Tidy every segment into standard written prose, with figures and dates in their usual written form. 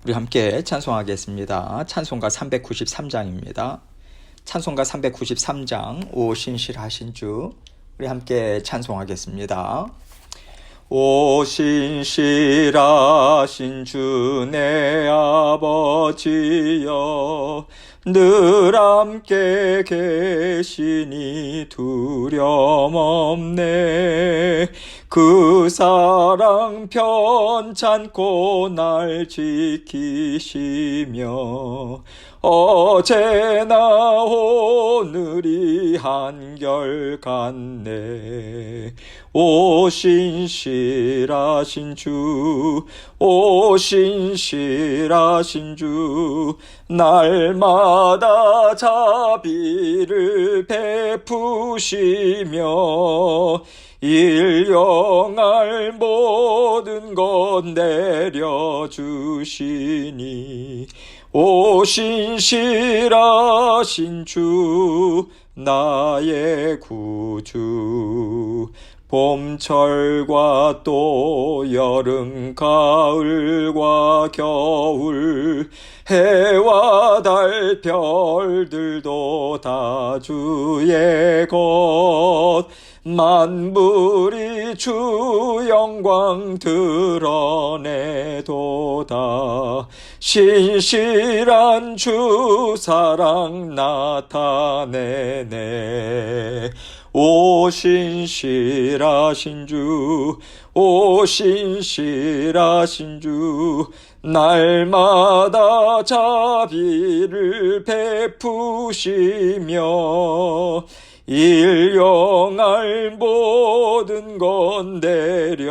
우리 함께 찬송하겠습니다. 찬송가 393장입니다. 찬송가 393장 오 신실하신 주, 우리 함께 찬송하겠습니다. 오 신실하신 주 내 아버지여, 늘 함께 계시니 두려움 없네. 그 사랑 편찮고 날 지키시며 어제나 오늘이 한결같네. 오 신실하신 주, 오 신실하신 주, 날마다 자비를 베푸시며 일용할 모든 것 내려주시니 오 신실하신 주, 나의 구주. 봄철과 또 여름 가을과 겨울, 해와 달 별들도 다 주의 것. 만물이 주 영광 드러내도다. 신실한 주 사랑 나타내네. 오 신실하신 주, 오 신실하신 주, 날마다 자비를 베푸시며 일용할 모든 것 내려주시니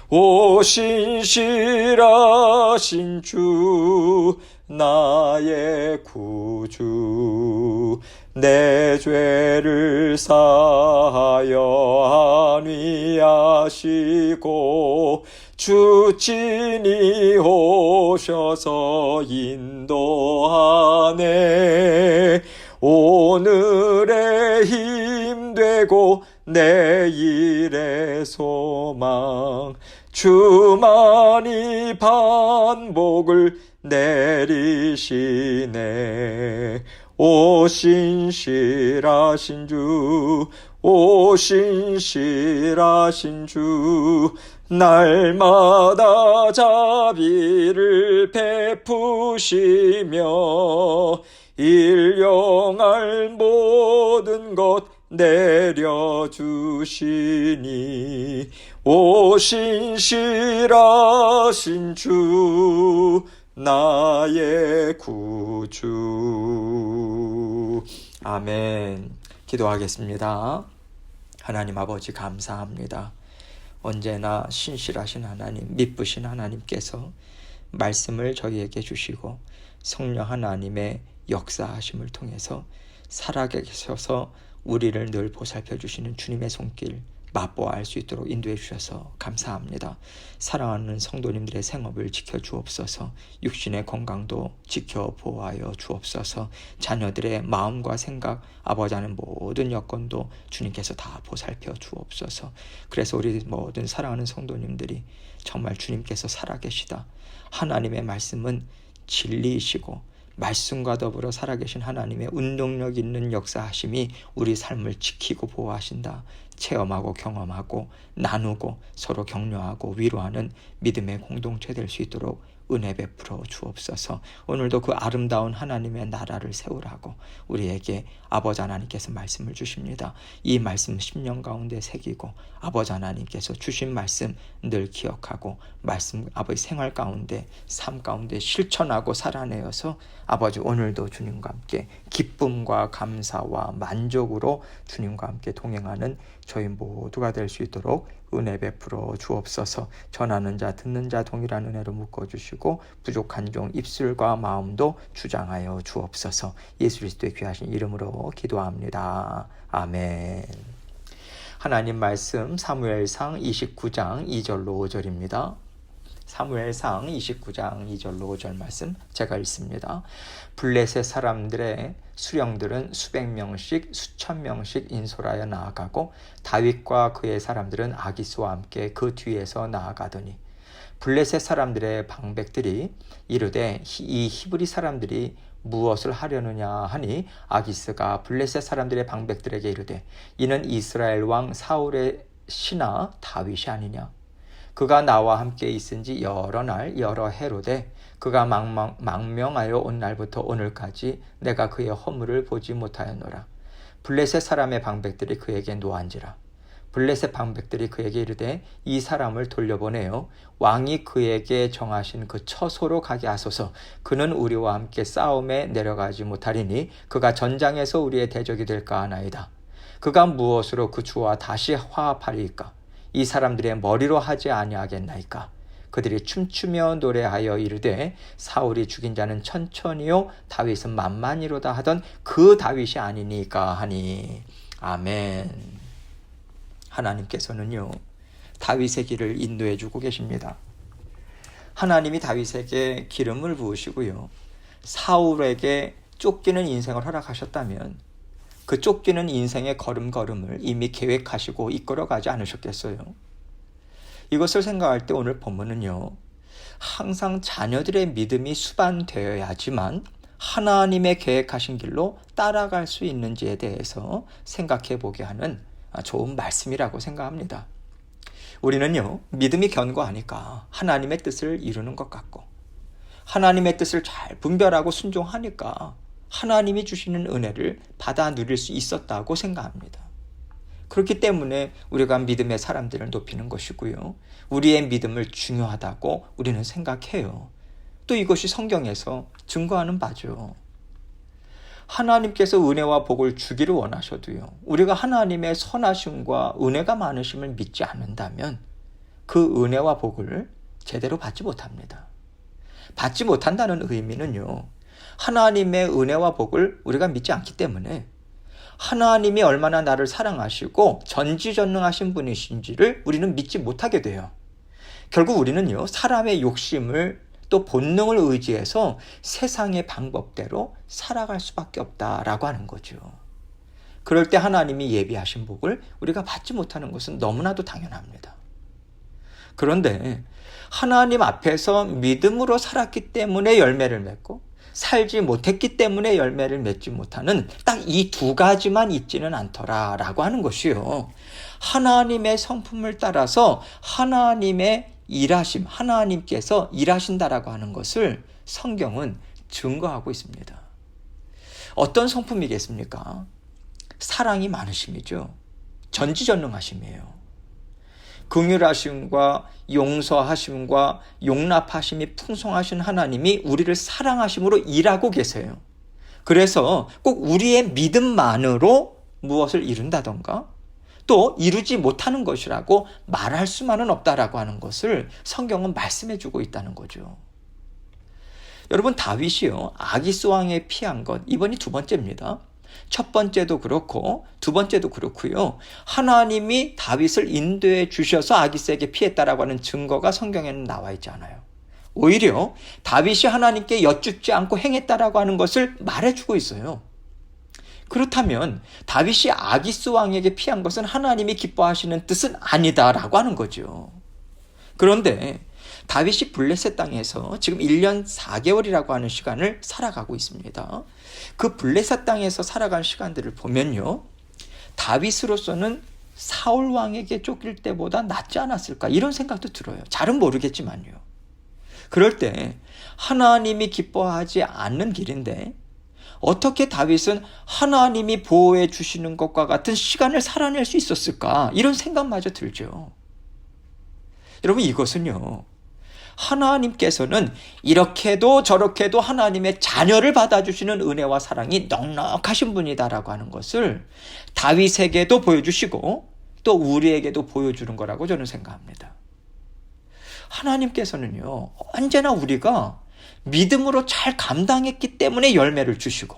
오 신실하신 주, 나의 구주. 내 죄를 사하여 안위하시고 주 친히 오셔서 인도하네. 오늘의 힘 되고 내일의 소망, 주만이 반복을 내리시네. 오 신실하신 주, 오 신실하신 주, 날마다 자비를 베푸시며 일용할 모든 것 내려주시니 오 신실하신 주, 나의 구주. 아멘. 기도하겠습니다. 하나님 아버지 감사합니다. 언제나 신실하신 하나님, 미쁘신 하나님께서 말씀을 저희에게 주시고 성령 하나님의 역사하심을 통해서 살아계셔서 우리를 늘 보살펴 주시는 주님의 손길 맛보아 수 있도록 인도해 주셔서 감사합니다. 사랑하는 성도님들의 생업을 지켜 주옵소서. 육신의 건강도 지켜 보호하여 주옵소서. 자녀들의 마음과 생각, 아버지 하는 모든 여건도 주님께서 다 보살펴 주옵소서. 그래서 우리 모든 사랑하는 성도님들이 정말 주님께서 살아계시다, 하나님의 말씀은 진리이시고 말씀과 더불어 살아계신 하나님의 운동력 있는 역사하심이 우리 삶을 지키고 보호하신다, 체험하고 경험하고 나누고 서로 격려하고 위로하는 믿음의 공동체 될 수 있도록 은혜 베풀어 주옵소서. 오늘도 그 아름다운 하나님의 나라를 세우라고 우리에게 아버지 하나님께서 말씀을 주십니다. 이 말씀 10년 가운데 새기고 아버지 하나님께서 주신 말씀 늘 기억하고 말씀 아버지 생활 가운데 삶 가운데 실천하고 살아내어서 아버지 오늘도 주님과 함께 기쁨과 감사와 만족으로 주님과 함께 동행하는 저희 모두가 될 수 있도록 은혜 베풀어 주옵소서. 전하는 자 듣는 자 동일한 은혜로 묶어주시고 부족한 종 입술과 마음도 주장하여 주옵소서. 예수 그리스도의 귀하신 이름으로 기도합니다. 아멘. 하나님 말씀 사무엘상 29장 2절로 5절입니다. 사무엘상 29장 2절로 5절 말씀 제가 읽습니다. 블레셋 사람들의 수령들은 수백 명씩 수천 명씩 인솔하여 나아가고 다윗과 그의 사람들은 아기스와 함께 그 뒤에서 나아가더니 블레셋 사람들의 방백들이 이르되 이 히브리 사람들이 무엇을 하려느냐 하니 아기스가 블레셋 사람들의 방백들에게 이르되 이는 이스라엘 왕 사울의 신하 다윗이 아니냐. 그가 나와 함께 있은지 여러 날 여러 해로되 그가 망명하여 온 날부터 오늘까지 내가 그의 허물을 보지 못하였노라. 블레셋 사람의 방백들이 그에게 노한지라. 블레셋 방백들이 그에게 이르되 이 사람을 돌려보내어 왕이 그에게 정하신 그 처소로 가게 하소서. 그는 우리와 함께 싸움에 내려가지 못하리니 그가 전장에서 우리의 대적이 될까 하나이다. 그가 무엇으로 그 주와 다시 화합하리이까? 이 사람들의 머리로 하지 아니하겠나이까? 그들이 춤추며 노래하여 이르되 사울이 죽인 자는 천천히요 다윗은 만만히로다 하던 그 다윗이 아니니까 하니. 아멘. 하나님께서는요 다윗의 길을 인도해 주고 계십니다. 하나님이 다윗에게 기름을 부으시고요 사울에게 쫓기는 인생을 허락하셨다면 그 쫓기는 인생의 걸음걸음을 이미 계획하시고 이끌어가지 않으셨겠어요? 이것을 생각할 때 오늘 본문은요 항상 자녀들의 믿음이 수반되어야지만 하나님의 계획하신 길로 따라갈 수 있는지에 대해서 생각해 보게 하는 좋은 말씀이라고 생각합니다. 우리는요 믿음이 견고하니까 하나님의 뜻을 이루는 것 같고 하나님의 뜻을 잘 분별하고 순종하니까 하나님이 주시는 은혜를 받아 누릴 수 있었다고 생각합니다. 그렇기 때문에 우리가 믿음의 사람들을 높이는 것이고요 우리의 믿음을 중요하다고 우리는 생각해요. 또 이것이 성경에서 증거하는 바죠. 하나님께서 은혜와 복을 주기를 원하셔도요 우리가 하나님의 선하심과 은혜가 많으심을 믿지 않는다면 그 은혜와 복을 제대로 받지 못합니다. 받지 못한다는 의미는요 하나님의 은혜와 복을 우리가 믿지 않기 때문에 하나님이 얼마나 나를 사랑하시고 전지전능하신 분이신지를 우리는 믿지 못하게 돼요. 결국 우리는요 사람의 욕심을 또 본능을 의지해서 세상의 방법대로 살아갈 수밖에 없다라고 하는 거죠. 그럴 때 하나님이 예비하신 복을 우리가 받지 못하는 것은 너무나도 당연합니다. 그런데 하나님 앞에서 믿음으로 살았기 때문에 열매를 맺고 살지 못했기 때문에 열매를 맺지 못하는 딱 이 두 가지만 있지는 않더라라고 하는 것이요. 하나님의 성품을 따라서 하나님의 일하심, 하나님께서 일하신다라고 하는 것을 성경은 증거하고 있습니다. 어떤 성품이겠습니까? 사랑이 많으심이죠. 전지전능하심이에요. 긍휼하심과 용서하심과 용납하심이 풍성하신 하나님이 우리를 사랑하심으로 일하고 계세요. 그래서 꼭 우리의 믿음만으로 무엇을 이룬다던가 또 이루지 못하는 것이라고 말할 수만은 없다라고 하는 것을 성경은 말씀해 주고 있다는 거죠. 여러분 다윗이요 아기스 왕에 피한 것 이번이 두 번째입니다. 첫 번째도 그렇고 두 번째도 그렇고요. 하나님이 다윗을 인도해 주셔서 아기스에게 피했다라고 하는 증거가 성경에는 나와 있지 않아요. 오히려 다윗이 하나님께 여쭙지 않고 행했다라고 하는 것을 말해주고 있어요. 그렇다면 다윗이 아기스 왕에게 피한 것은 하나님이 기뻐하시는 뜻은 아니다라고 하는 거죠. 그런데 다윗이 블레셋 땅에서 지금 1년 4개월이라고 하는 시간을 살아가고 있습니다. 그 블레셋 땅에서 살아간 시간들을 보면요. 다윗으로서는 사울 왕에게 쫓길 때보다 낫지 않았을까 이런 생각도 들어요. 잘은 모르겠지만요. 그럴 때 하나님이 기뻐하지 않는 길인데 어떻게 다윗은 하나님이 보호해 주시는 것과 같은 시간을 살아낼 수 있었을까 이런 생각마저 들죠. 여러분 이것은요. 하나님께서는 이렇게도 저렇게도 하나님의 자녀를 받아주시는 은혜와 사랑이 넉넉하신 분이다라고 하는 것을 다윗에게도 보여주시고 또 우리에게도 보여주는 거라고 저는 생각합니다. 하나님께서는요 언제나 우리가 믿음으로 잘 감당했기 때문에 열매를 주시고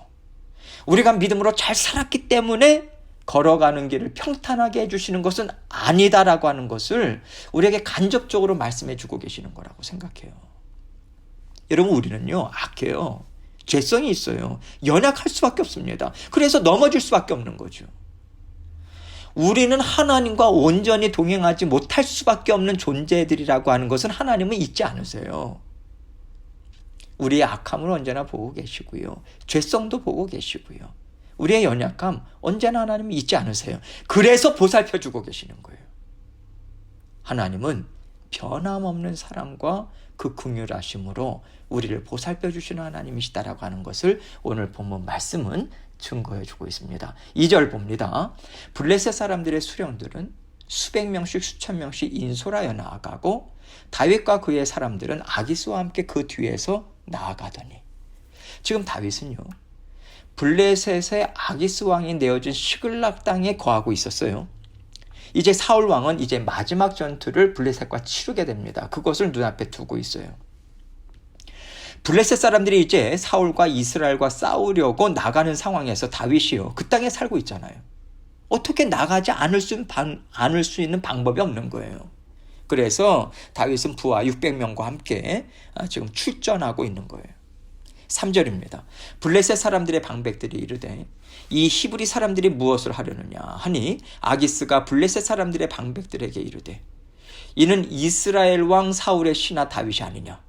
우리가 믿음으로 잘 살았기 때문에 걸어가는 길을 평탄하게 해주시는 것은 아니다라고 하는 것을 우리에게 간접적으로 말씀해 주고 계시는 거라고 생각해요. 여러분 우리는요 악해요. 죄성이 있어요. 연약할 수밖에 없습니다. 그래서 넘어질 수밖에 없는 거죠. 우리는 하나님과 온전히 동행하지 못할 수밖에 없는 존재들이라고 하는 것은 하나님은 잊지 않으세요. 우리의 악함을 언제나 보고 계시고요. 죄성도 보고 계시고요. 우리의 연약함 언제나 하나님은 잊지 않으세요. 그래서 보살펴주고 계시는 거예요. 하나님은 변함없는 사랑과 그 긍휼하심으로 우리를 보살펴주시는 하나님이시다라고 하는 것을 오늘 본문 말씀은 증거해주고 있습니다. 2절 봅니다. 블레셋 사람들의 수령들은 수백 명씩 수천 명씩 인솔하여 나아가고 다윗과 그의 사람들은 아기스와 함께 그 뒤에서 나아가더니, 지금 다윗은요 블레셋의 아기스 왕이 내어준 시글락 땅에 거하고 있었어요. 이제 사울 왕은 이제 마지막 전투를 블레셋과 치르게 됩니다. 그것을 눈앞에 두고 있어요. 블레셋 사람들이 이제 사울과 이스라엘과 싸우려고 나가는 상황에서 다윗이요 그 땅에 살고 있잖아요. 어떻게 나가지 않을 수 있는 방법이 없는 거예요. 그래서 다윗은 부하 600명과 함께 지금 출전하고 있는 거예요. 3절입니다. 블레셋 사람들의 방백들이 이르되 이 히브리 사람들이 무엇을 하려느냐 하니 아기스가 블레셋 사람들의 방백들에게 이르되 이는 이스라엘 왕 사울의 신하 다윗이 아니냐.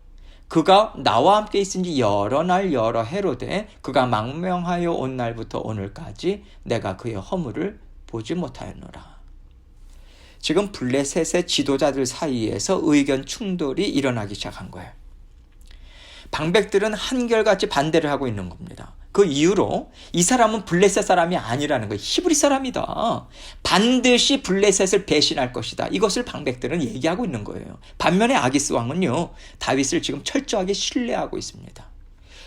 그가 나와 함께 있은지 여러 날 여러 해로되 그가 망명하여 온 날부터 오늘까지 내가 그의 허물을 보지 못하였노라. 지금 블레셋의 지도자들 사이에서 의견 충돌이 일어나기 시작한 거예요. 방백들은 한결같이 반대를 하고 있는 겁니다. 그 이유로 이 사람은 블레셋 사람이 아니라는 거예요. 히브리 사람이다. 반드시 블레셋을 배신할 것이다. 이것을 방백들은 얘기하고 있는 거예요. 반면에 아기스 왕은요 다윗을 지금 철저하게 신뢰하고 있습니다.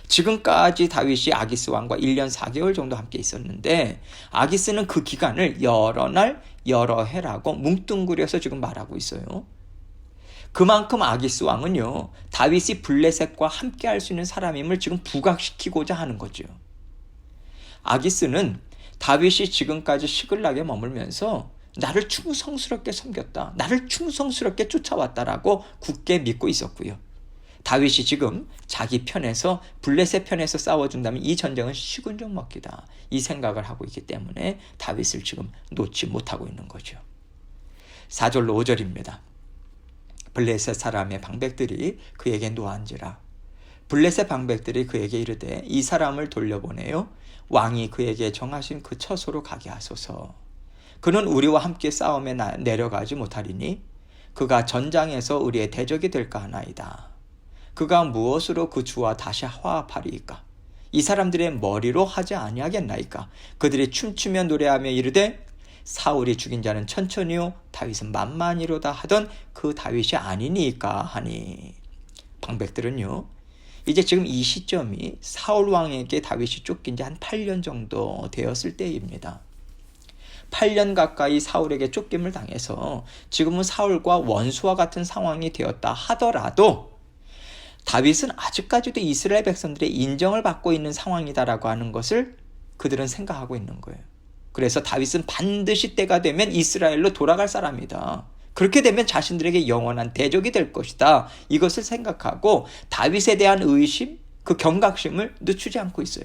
지금까지 다윗이 아기스 왕과 1년 4개월 정도 함께 있었는데 아기스는 그 기간을 여러 날 여러 해라고 뭉뚱그려서 지금 말하고 있어요. 그만큼 아기스 왕은요 다윗이 블레셋과 함께 할 수 있는 사람임을 지금 부각시키고자 하는 거죠. 아기스는 다윗이 지금까지 시글락에 머물면서 나를 충성스럽게 섬겼다, 나를 충성스럽게 쫓아왔다라고 굳게 믿고 있었고요. 다윗이 지금 자기 편에서 블레셋 편에서 싸워준다면 이 전쟁은 식은죽 먹기다, 이 생각을 하고 있기 때문에 다윗을 지금 놓지 못하고 있는 거죠. 4절로 5절입니다. 블레셋 사람의 방백들이 그에게 노한지라. 블레셋 방백들이 그에게 이르되 이 사람을 돌려보내요 왕이 그에게 정하신 그 처소로 가게 하소서. 그는 우리와 함께 싸움에 내려가지 못하리니 그가 전장에서 우리의 대적이 될까 하나이다. 그가 무엇으로 그 주와 다시 화합하리이까? 이 사람들의 머리로 하지 아니하겠나이까? 그들이 춤추며 노래하며 이르되 사울이 죽인 자는 천천히요 다윗은 만만히로다 하던 그 다윗이 아니니까 하니. 방백들은요 이제 지금 이 시점이 사울 왕에게 다윗이 쫓긴 지 한 8년 정도 되었을 때입니다. 8년 가까이 사울에게 쫓김을 당해서 지금은 사울과 원수와 같은 상황이 되었다 하더라도 다윗은 아직까지도 이스라엘 백성들의 인정을 받고 있는 상황이다라고 하는 것을 그들은 생각하고 있는 거예요. 그래서 다윗은 반드시 때가 되면 이스라엘로 돌아갈 사람이다. 그렇게 되면 자신들에게 영원한 대적이 될 것이다. 이것을 생각하고 다윗에 대한 의심, 그 경각심을 늦추지 않고 있어요.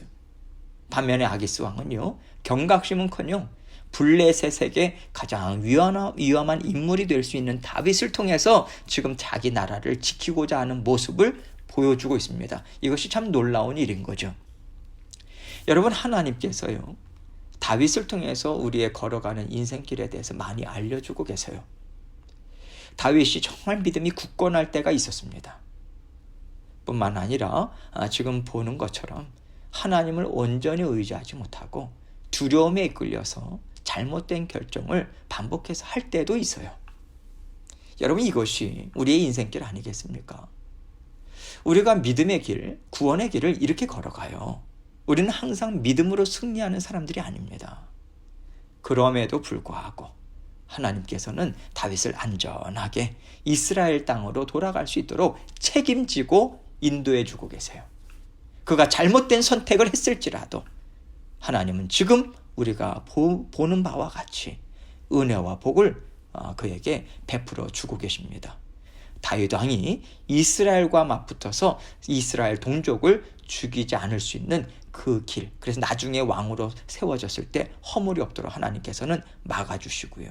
반면에 아기스 왕은요, 경각심은커녕 블레셋에게 가장 위험한 인물이 될 수 있는 다윗을 통해서 지금 자기 나라를 지키고자 하는 모습을 보여주고 있습니다. 이것이 참 놀라운 일인 거죠. 여러분, 하나님께서요 다윗을 통해서 우리의 걸어가는 인생길에 대해서 많이 알려주고 계세요. 다윗이 정말 믿음이 굳건할 때가 있었습니다. 뿐만 아니라 지금 보는 것처럼 하나님을 온전히 의지하지 못하고 두려움에 이끌려서 잘못된 결정을 반복해서 할 때도 있어요. 여러분, 이것이 우리의 인생길 아니겠습니까? 우리가 믿음의 길, 구원의 길을 이렇게 걸어가요. 우리는 항상 믿음으로 승리하는 사람들이 아닙니다. 그럼에도 불구하고 하나님께서는 다윗을 안전하게 이스라엘 땅으로 돌아갈 수 있도록 책임지고 인도해 주고 계세요. 그가 잘못된 선택을 했을지라도 하나님은 지금 우리가 보는 바와 같이 은혜와 복을 그에게 베풀어 주고 계십니다. 다윗 왕이 이스라엘과 맞붙어서 이스라엘 동족을 죽이지 않을 수 있는 그 길, 그래서 나중에 왕으로 세워졌을 때 허물이 없도록 하나님께서는 막아주시고요.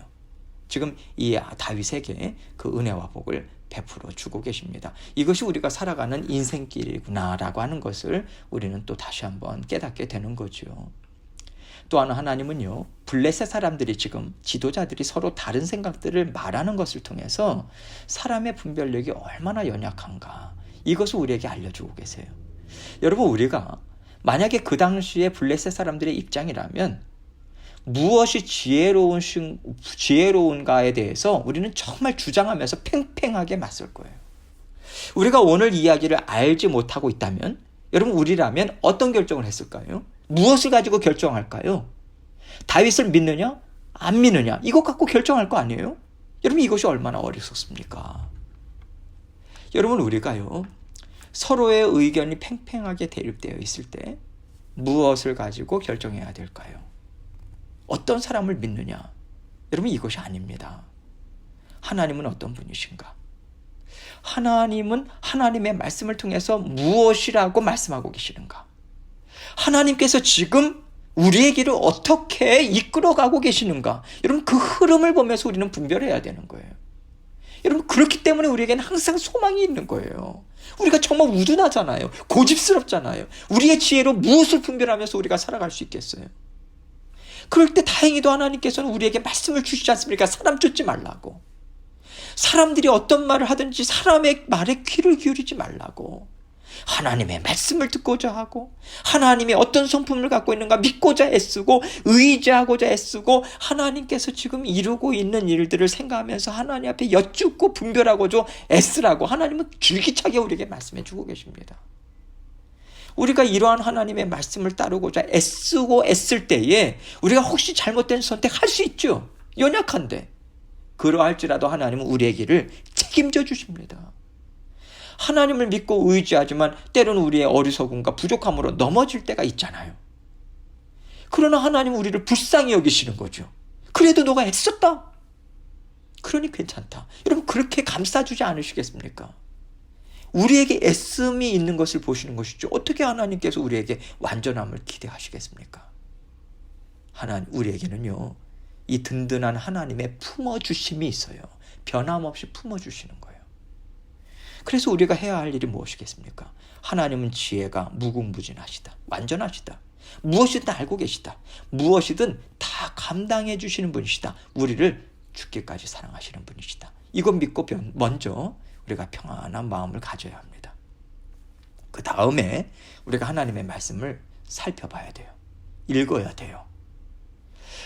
지금 이 다윗에게 그 은혜와 복을 베풀어 주고 계십니다. 이것이 우리가 살아가는 인생길이구나라고 하는 것을 우리는 또 다시 한번 깨닫게 되는 거죠. 또 하나님은요, 블레셋 사람들이 지금 지도자들이 서로 다른 생각들을 말하는 것을 통해서 사람의 분별력이 얼마나 연약한가, 이것을 우리에게 알려주고 계세요. 여러분, 우리가 만약에 그 당시에 블레셋 사람들의 입장이라면 무엇이 지혜로운가에 대해서 우리는 정말 주장하면서 팽팽하게 맞설 거예요. 우리가 오늘 이야기를 알지 못하고 있다면, 여러분, 우리라면 어떤 결정을 했을까요? 무엇을 가지고 결정할까요? 다윗을 믿느냐? 안 믿느냐? 이것 갖고 결정할 거 아니에요? 여러분, 이것이 얼마나 어리석습니까? 여러분, 우리가요, 서로의 의견이 팽팽하게 대립되어 있을 때 무엇을 가지고 결정해야 될까요? 어떤 사람을 믿느냐? 여러분, 이것이 아닙니다. 하나님은 어떤 분이신가? 하나님은 하나님의 말씀을 통해서 무엇이라고 말씀하고 계시는가? 하나님께서 지금 우리의 길을 어떻게 이끌어가고 계시는가? 여러분, 그 흐름을 보면서 우리는 분별해야 되는 거예요. 여러분, 그렇기 때문에 우리에게는 항상 소망이 있는 거예요. 우리가 정말 우둔하잖아요. 고집스럽잖아요. 우리의 지혜로 무엇을 분별하면서 우리가 살아갈 수 있겠어요? 그럴 때 다행히도 하나님께서는 우리에게 말씀을 주시지 않습니까? 사람 쫓지 말라고. 사람들이 어떤 말을 하든지 사람의 말에 귀를 기울이지 말라고. 하나님의 말씀을 듣고자 하고, 하나님이 어떤 성품을 갖고 있는가 믿고자 애쓰고, 의지하고자 애쓰고, 하나님께서 지금 이루고 있는 일들을 생각하면서 하나님 앞에 여쭙고 분별하고자 애쓰라고 하나님은 줄기차게 우리에게 말씀해 주고 계십니다. 우리가 이러한 하나님의 말씀을 따르고자 애쓰고 애쓸 때에 우리가 혹시 잘못된 선택할 수 있죠. 연약한데. 그러할지라도 하나님은 우리의 길을 책임져 주십니다. 하나님을 믿고 의지하지만 때로는 우리의 어리석음과 부족함으로 넘어질 때가 있잖아요. 그러나 하나님은 우리를 불쌍히 여기시는 거죠. 그래도 너가 애썼다. 그러니 괜찮다. 여러분, 그렇게 감싸주지 않으시겠습니까? 우리에게 애씀이 있는 것을 보시는 것이죠. 어떻게 하나님께서 우리에게 완전함을 기대하시겠습니까? 우리에게는요, 이 든든한 하나님의 품어주심이 있어요. 변함없이 품어주시는 거예요. 그래서 우리가 해야 할 일이 무엇이겠습니까? 하나님은 지혜가 무궁무진하시다. 완전하시다. 무엇이든 알고 계시다. 무엇이든 다 감당해 주시는 분이시다. 우리를 죽기까지 사랑하시는 분이시다. 이것 믿고 먼저 우리가 평안한 마음을 가져야 합니다. 그 다음에 우리가 하나님의 말씀을 살펴봐야 돼요. 읽어야 돼요.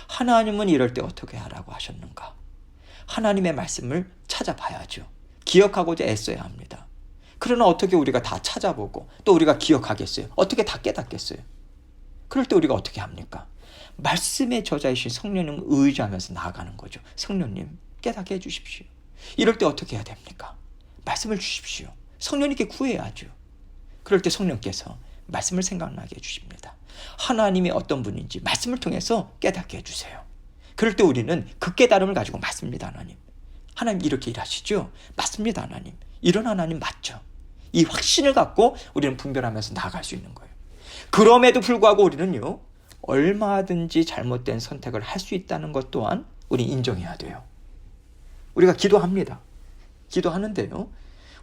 하나님은 이럴 때 어떻게 하라고 하셨는가? 하나님의 말씀을 찾아봐야죠. 기억하고자 애써야 합니다. 그러나 어떻게 우리가 다 찾아보고 또 우리가 기억하겠어요? 어떻게 다 깨닫겠어요? 그럴 때 우리가 어떻게 합니까? 말씀의 저자이신 성령님을 의지하면서 나아가는 거죠. 성령님, 깨닫게 해주십시오. 이럴 때 어떻게 해야 됩니까? 말씀을 주십시오. 성령님께 구해야죠. 그럴 때 성령께서 말씀을 생각나게 해주십니다. 하나님이 어떤 분인지 말씀을 통해서 깨닫게 해주세요. 그럴 때 우리는 그 깨달음을 가지고 맞습니다. 하나님 이렇게 일하시죠? 맞습니다. 하나님. 이런 하나님 맞죠? 이 확신을 갖고 우리는 분별하면서 나아갈 수 있는 거예요. 그럼에도 불구하고 우리는요, 얼마든지 잘못된 선택을 할 수 있다는 것 또한 우리 인정해야 돼요. 우리가 기도합니다. 기도하는데요,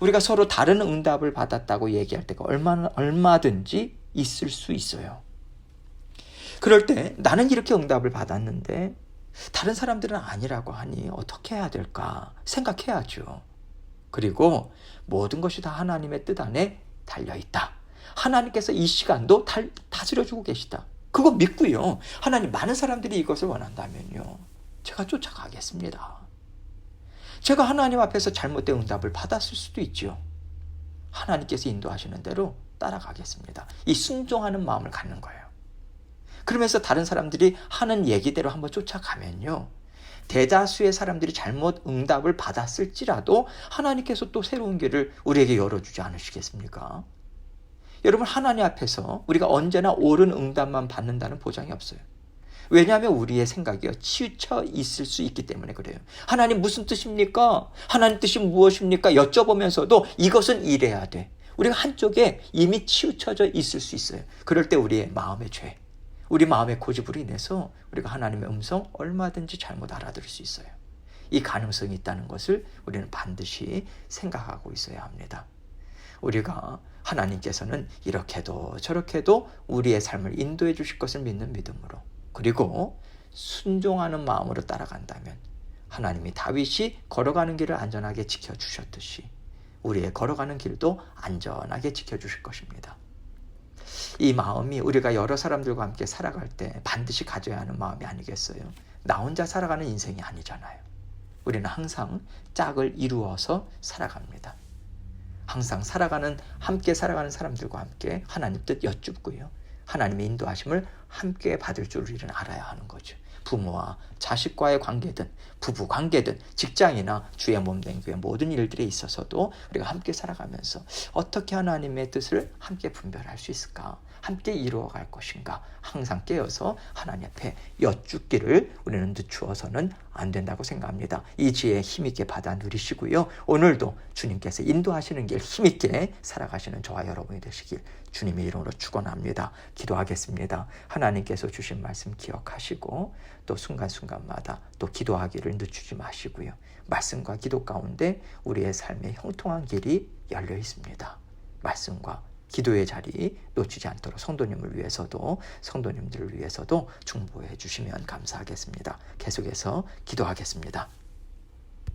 우리가 서로 다른 응답을 받았다고 얘기할 때가 얼마든지 있을 수 있어요. 그럴 때 나는 이렇게 응답을 받았는데 다른 사람들은 아니라고 하니 어떻게 해야 될까 생각해야죠. 그리고 모든 것이 다 하나님의 뜻 안에 달려있다. 하나님께서 이 시간도 다스려주고 계시다. 그거 믿고요, 하나님, 많은 사람들이 이것을 원한다면요, 제가 쫓아가겠습니다. 제가 하나님 앞에서 잘못된 응답을 받았을 수도 있죠. 하나님께서 인도하시는 대로 따라가겠습니다. 이 순종하는 마음을 갖는 거예요. 그러면서 다른 사람들이 하는 얘기대로 한번 쫓아가면요, 대다수의 사람들이 잘못 응답을 받았을지라도 하나님께서 또 새로운 길을 우리에게 열어주지 않으시겠습니까? 여러분, 하나님 앞에서 우리가 언제나 옳은 응답만 받는다는 보장이 없어요. 왜냐하면 우리의 생각이 치우쳐 있을 수 있기 때문에 그래요. 하나님 무슨 뜻입니까? 하나님 뜻이 무엇입니까? 여쭤보면서도 이것은 이래야 돼. 우리가 한쪽에 이미 치우쳐져 있을 수 있어요. 그럴 때 우리의 마음의 죄, 우리 마음의 고집으로 인해서 우리가 하나님의 음성 얼마든지 잘못 알아들을 수 있어요. 이 가능성이 있다는 것을 우리는 반드시 생각하고 있어야 합니다. 우리가 하나님께서는 이렇게도 저렇게도 우리의 삶을 인도해 주실 것을 믿는 믿음으로, 그리고 순종하는 마음으로 따라간다면 하나님이 다윗이 걸어가는 길을 안전하게 지켜주셨듯이 우리의 걸어가는 길도 안전하게 지켜주실 것입니다. 이 마음이 우리가 여러 사람들과 함께 살아갈 때 반드시 가져야 하는 마음이 아니겠어요? 나 혼자 살아가는 인생이 아니잖아요. 우리는 항상 짝을 이루어서 살아갑니다. 항상 함께 살아가는 사람들과 함께 하나님 뜻 여쭙고요. 하나님의 인도하심을 함께 받을 줄 우리는 알아야 하는 거죠. 부모와 자식과의 관계든 부부 관계든 직장이나 주의 몸된 교회 모든 일들에 있어서도 우리가 함께 살아가면서 어떻게 하나님의 뜻을 함께 분별할 수 있을까? 함께 이루어갈 것인가? 항상 깨어서 하나님 앞에 여쭙기를 우리는 늦추어서는 안 된다고 생각합니다. 이 지혜 힘있게 받아 누리시고요. 오늘도 주님께서 인도하시는 길 힘있게 살아가시는 저와 여러분이 되시길 주님의 이름으로 축원합니다. 기도하겠습니다. 하나님께서 주신 말씀 기억하시고 또 순간순간마다 또 기도하기를 늦추지 마시고요. 말씀과 기도 가운데 우리의 삶의 형통한 길이 열려 있습니다. 말씀과 기도의 자리 놓치지 않도록 성도님을 위해서도 성도님들을 위해서도 중보해 주시면 감사하겠습니다. 계속해서 기도하겠습니다.